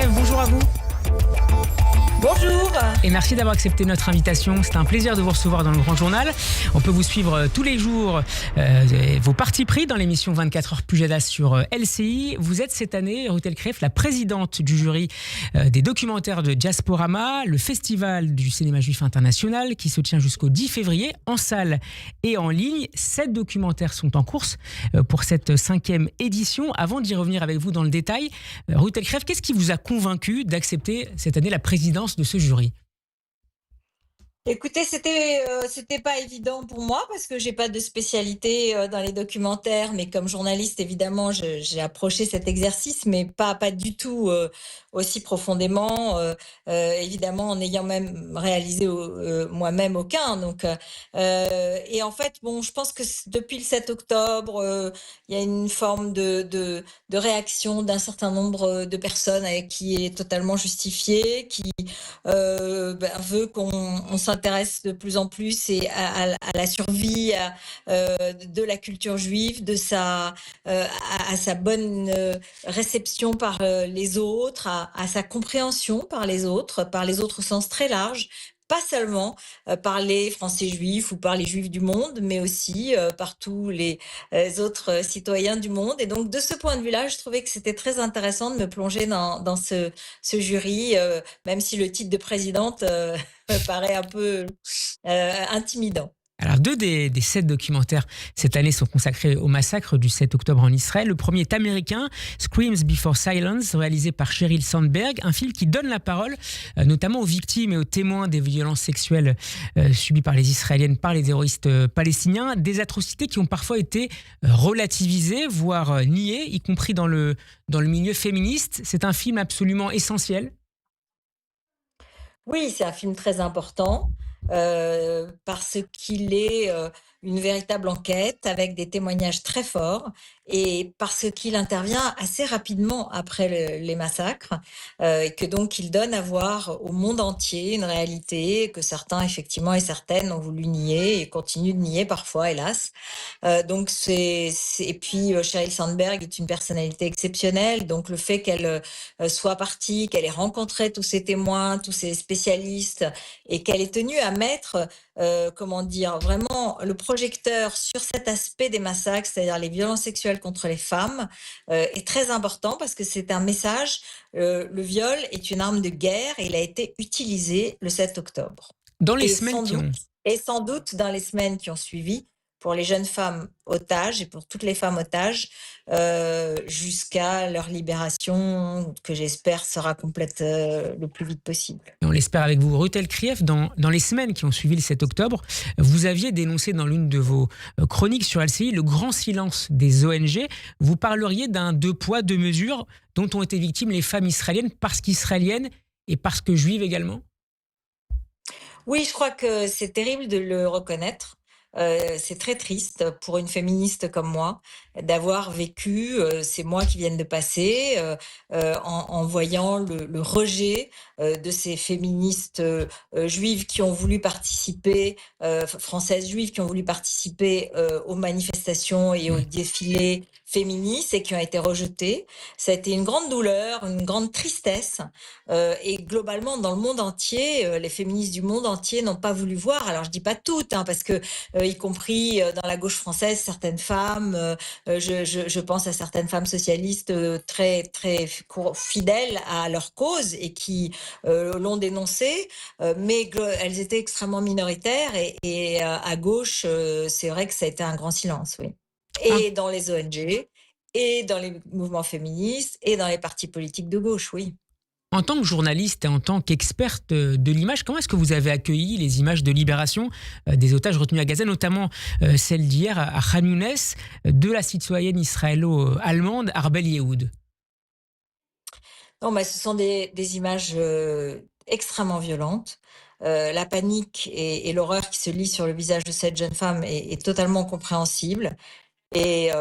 Crève, bonjour à vous. Bonjour. Et merci d'avoir accepté notre invitation. C'est un plaisir de vous recevoir dans le Grand Journal. On peut vous suivre tous les jours, vos partis pris dans l'émission 24 heures Pujadas sur LCI. Vous êtes cette année, Ruth Elkref, la présidente du jury des documentaires de Diasporama, le festival du cinéma juif international qui se tient jusqu'au 10 février en salle et en ligne. 7 documentaires sont en course pour cette 5e édition. Avant d'y revenir avec vous dans le détail, Ruth Elkref, qu'est-ce qui vous a convaincu d'accepter cette année la présidence de ce jury? Écoutez, c'était pas évident pour moi parce que j'ai pas de spécialité dans les documentaires, mais comme journaliste, évidemment, j'ai approché cet exercice, mais pas du tout aussi profondément, évidemment, en ayant même réalisé moi-même aucun. Donc, et en fait, bon, je pense que depuis le 7 octobre, il y a une forme de réaction d'un certain nombre de personnes avec qui est totalement justifiée, qui veut qu'on s'intéresse de plus en plus à la survie de la culture juive, à sa bonne réception par les autres, à sa compréhension par les autres au sens très large. Pas seulement par les Français juifs ou par les juifs du monde, mais aussi par tous les autres citoyens du monde. Et donc, de ce point de vue-là, je trouvais que c'était très intéressant de me plonger dans ce jury, même si le titre de présidente me paraît un peu intimidant. Alors, 2 des 7 documentaires cette année sont consacrés au massacre du 7 octobre en Israël. Le premier est américain, Screams Before Silence, réalisé par Sheryl Sandberg, un film qui donne la parole notamment aux victimes et aux témoins des violences sexuelles subies par les Israéliennes, par les terroristes palestiniens, des atrocités qui ont parfois été relativisées, voire niées, y compris dans le milieu féministe. C'est un film absolument essentiel. Oui, c'est un film très important parce qu'il est une véritable enquête avec des témoignages très forts et parce qu'il intervient assez rapidement après les massacres et que donc il donne à voir au monde entier une réalité que certains effectivement et certaines ont voulu nier et continuent de nier parfois, hélas. Donc et puis Sheryl Sandberg est une personnalité exceptionnelle, donc le fait qu'elle soit partie, qu'elle ait rencontré tous ces témoins, tous ces spécialistes et qu'elle est tenue à mettre comment dire, vraiment le projecteur sur cet aspect des massacres, c'est-à-dire les violences sexuelles contre les femmes, est très important parce que c'est un message. Le viol est une arme de guerre et il a été utilisé le 7 octobre. Dans les Et semaines sans qui doute, ont... et sans doute dans les semaines qui ont suivi, pour les jeunes femmes otages et pour toutes les femmes otages, jusqu'à leur libération, que j'espère sera complète le plus vite possible. Et on l'espère avec vous, Ruth Elkref, dans les semaines qui ont suivi le 7 octobre, vous aviez dénoncé dans l'une de vos chroniques sur LCI le grand silence des ONG. Vous parleriez d'un 2 poids, 2 mesures dont ont été victimes les femmes israéliennes parce qu'israéliennes et parce que juives également? Oui, je crois que c'est terrible de le reconnaître. C'est très triste pour une féministe comme moi d'avoir vécu ces mois qui viennent de passer en voyant le rejet de ces féministes juives qui ont voulu participer, françaises juives qui ont voulu participer aux manifestations et aux Oui. défilés féministes et qui ont été rejetées. Ça a été une grande douleur, une grande tristesse. Et globalement, dans le monde entier, les féministes du monde entier n'ont pas voulu voir. Alors, je dis pas toutes, hein, parce que, y compris dans la gauche française, certaines femmes, je pense à certaines femmes socialistes très très fidèles à leur cause et qui l'ont dénoncé, mais elles étaient extrêmement minoritaires et à gauche, c'est vrai que ça a été un grand silence, oui. En, Et dans les ONG, et dans les mouvements féministes, et dans les partis politiques de gauche, oui. en tant que journaliste et en tant qu'experte de l'image, comment est-ce que vous avez accueilli les images de libération des otages retenus à Gaza, notamment celle d'hier à Khan Younes, de la citoyenne israélo-allemande Arbel Yehoud? Non, mais ce sont des images extrêmement violentes. La panique et l'horreur qui se lit sur le visage de cette jeune femme est totalement compréhensible. Et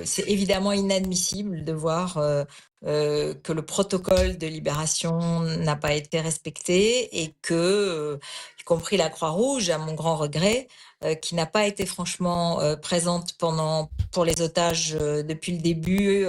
c'est évidemment inadmissible de voir que le protocole de libération n'a pas été respecté et que, y compris la Croix-Rouge, à mon grand regret, qui n'a pas été franchement présente pour les otages depuis le début,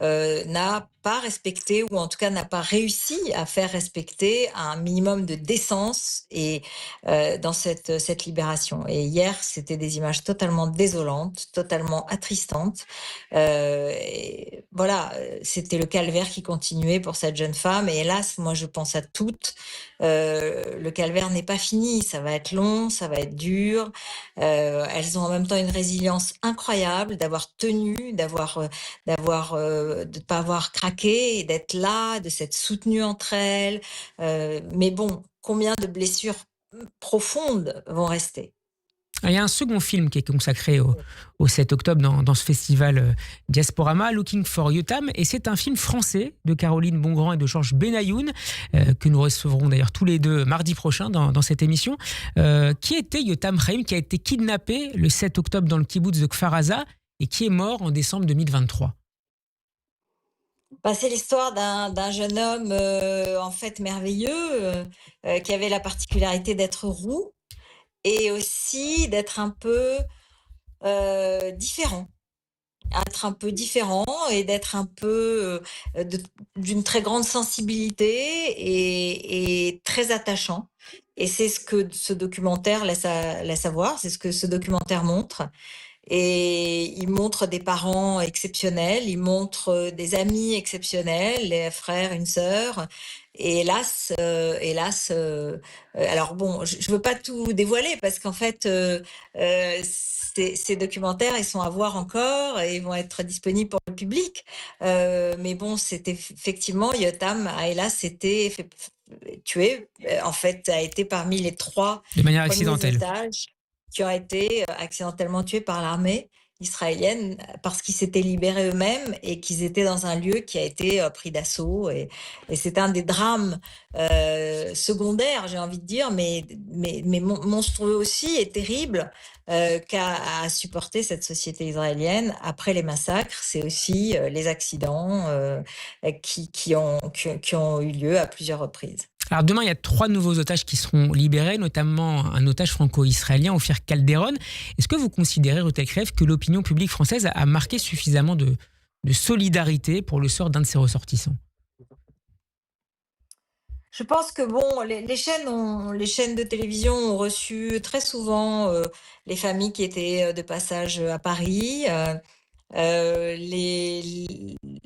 n'a pas respecté, ou en tout cas n'a pas réussi à faire respecter un minimum de décence et dans cette libération. Et hier, c'était des images totalement désolantes, totalement attristantes. Et voilà, c'était le calvaire qui continuait pour cette jeune femme. Et hélas, moi, je pense à toutes. Le calvaire n'est pas fini. Ça va être long, ça va être dur. Elles ont en même temps une résilience incroyable d'avoir tenu, de ne pas avoir craqué et d'être là, de s'être soutenues entre elles. Mais bon, combien de blessures profondes vont rester? Il y a un second film qui est consacré au 7 octobre dans ce festival Diasporama, Looking for Yotam, et c'est un film français de Caroline Bongrand et de Georges Benayoun, que nous recevrons d'ailleurs tous les deux mardi prochain dans cette émission. Qui était Yotam Chaim, qui a été kidnappé le 7 octobre dans le kibboutz de Kfar Aza et qui est mort en décembre 2023? C'est l'histoire d'un jeune homme en fait merveilleux, qui avait la particularité d'être roux et aussi d'être un peu différent. Être un peu différent et d'être un peu d'une très grande sensibilité et très attachant. Et c'est ce que ce documentaire laisse à voir, c'est ce que ce documentaire montre. Et il montre des parents exceptionnels, il montre des amis exceptionnels, les frères, une sœur. Et alors bon, je veux pas tout dévoiler parce qu'en fait, ces documentaires, ils sont à voir encore et ils vont être disponibles pour le public. Mais bon, c'était effectivement, Yotam a hélas été tué. En fait, a été parmi les 3 De manière premiers accidentelle. otages qui ont été accidentellement tués par l'armée israélienne parce qu'ils s'étaient libérés eux-mêmes et qu'ils étaient dans un lieu qui a été pris d'assaut. Et c'est un des drames secondaires, j'ai envie de dire, mais monstrueux aussi et terrible qu'a à supporter cette société israélienne après les massacres. C'est aussi les accidents qui ont eu lieu à plusieurs reprises. Alors demain, il y a 3 nouveaux otages qui seront libérés, notamment un otage franco-israélien, Ophir Calderon. Est-ce que vous considérez, Ruth Elkref, que l'opinion publique française a marqué suffisamment de solidarité pour le sort d'un de ses ressortissants? Je pense que bon, les chaînes de télévision ont reçu très souvent les familles qui étaient de passage à Paris.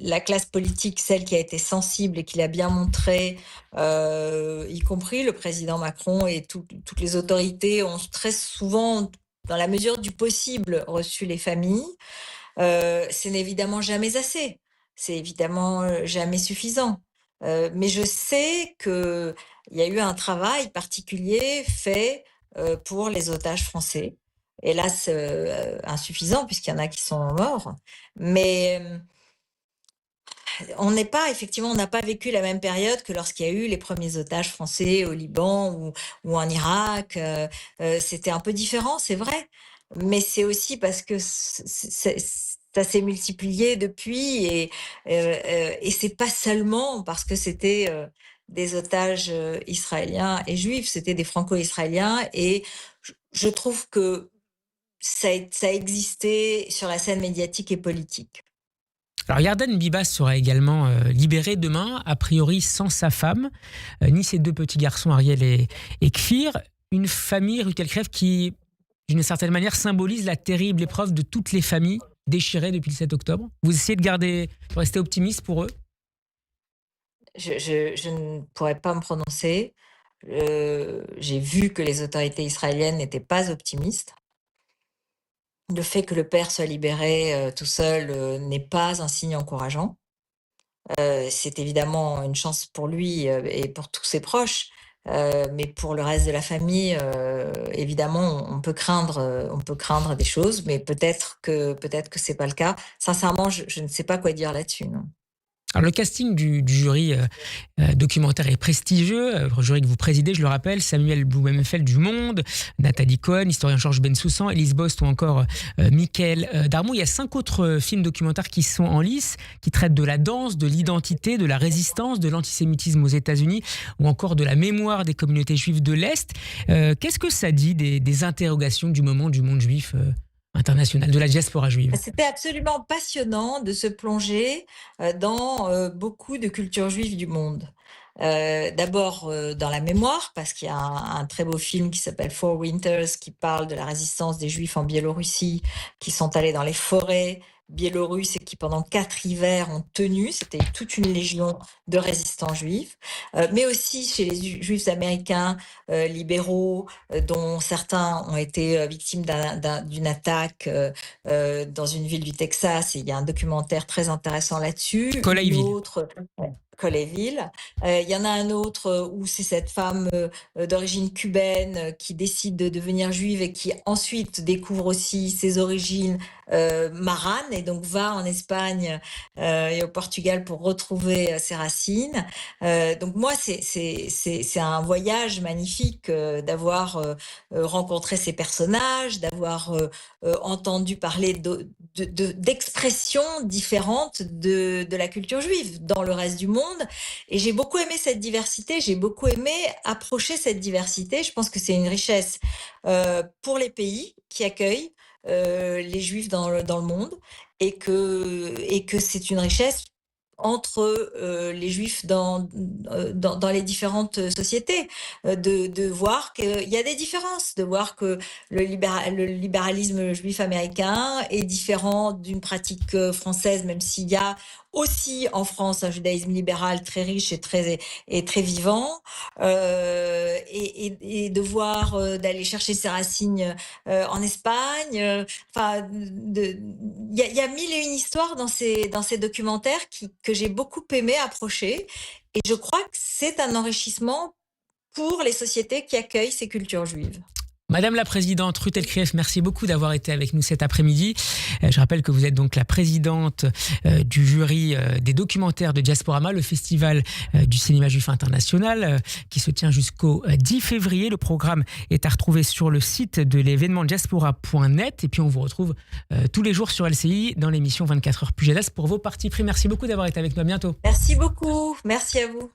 La classe politique, celle qui a été sensible et qui l'a bien montré, y compris le président Macron et toutes les autorités, ont très souvent, dans la mesure du possible, reçu les familles. Ce n'est évidemment jamais assez, c'est évidemment jamais suffisant. Mais je sais qu'il y a eu un travail particulier fait pour les otages français. Hélas, insuffisant puisqu'il y en a qui sont morts. Mais on n'a pas vécu la même période que lorsqu'il y a eu les premiers otages français au Liban ou en Irak. C'était un peu différent, c'est vrai. Mais c'est aussi parce que ça s'est multiplié depuis et c'est pas seulement parce que c'était des otages israéliens et juifs, c'était des franco-israéliens et je trouve que ça a existé sur la scène médiatique et politique. Alors Yarden Bibas sera également libéré demain, a priori sans sa femme, ni ses 2 petits garçons Ariel et Kfir. Une famille, Ruth Elkref, qui, d'une certaine manière, symbolise la terrible épreuve de toutes les familles déchirées depuis le 7 octobre. Vous essayez de rester optimiste pour eux? Je ne pourrais pas me prononcer. J'ai vu que les autorités israéliennes n'étaient pas optimistes. Le fait que le père soit libéré tout seul n'est pas un signe encourageant. C'est évidemment une chance pour lui et pour tous ses proches, mais pour le reste de la famille, évidemment, on peut craindre des choses, mais peut-être que c'est pas le cas. Sincèrement, je ne sais pas quoi dire là-dessus, non. Alors le casting du jury documentaire est prestigieux. Le jury que vous présidez, je le rappelle, Samuel Blumenfeld du Monde, Nathalie Cohen, historien Georges Bensoussan, Elise Bost ou encore Mickaël Darmon. Il y a 5 autres films documentaires qui sont en lice, qui traitent de la danse, de l'identité, de la résistance, de l'antisémitisme aux États-Unis ou encore de la mémoire des communautés juives de l'Est. Qu'est-ce que ça dit des interrogations du moment du monde juif international, de la diaspora juive? C'était absolument passionnant de se plonger dans beaucoup de cultures juives du monde. D'abord dans la mémoire, parce qu'il y a un très beau film qui s'appelle Four Winters, qui parle de la résistance des Juifs en Biélorussie, qui sont allés dans les forêts biélorusses et qui pendant 4 hivers ont tenu. C'était toute une légion de résistants juifs, mais aussi chez les Juifs américains libéraux, dont certains ont été victimes d'une attaque dans une ville du Texas. Et il y a un documentaire très intéressant là-dessus. Une Colleyville. autre, Colleyville. Il y en a un autre où c'est cette femme d'origine cubaine qui décide de devenir juive et qui ensuite découvre aussi ses origines maranes et donc va en Espagne et au Portugal pour retrouver ses racines. Donc moi, c'est un voyage magnifique d'avoir rencontré ces personnages, d'avoir entendu parler d'expressions différentes de la culture juive dans le reste du monde. Et j'ai beaucoup aimé cette diversité, j'ai beaucoup aimé approcher cette diversité. Je pense que c'est une richesse pour les pays qui accueillent les juifs dans le monde et que c'est une richesse entre les juifs dans les différentes sociétés, de voir qu'il y a des différences, de voir que le libéralisme juif américain est différent d'une pratique française, même s'il y a aussi en France un judaïsme libéral très riche et très vivant, et de voir d'aller chercher ses racines en Espagne. Enfin, il y a mille et une histoires dans ces documentaires que j'ai beaucoup aimé approcher, et je crois que c'est un enrichissement pour les sociétés qui accueillent ces cultures juives. Madame la présidente Ruth Elkrief, merci beaucoup d'avoir été avec nous cet après-midi. Je rappelle que vous êtes donc la présidente du jury des documentaires de Diasporama, le festival du cinéma juif international qui se tient jusqu'au 10 février. Le programme est à retrouver sur le site de l'événement diaspora.net et puis on vous retrouve tous les jours sur LCI dans l'émission 24 heures Pujadas pour vos parties pris. Merci beaucoup d'avoir été avec nous. À bientôt. Merci beaucoup. Merci à vous.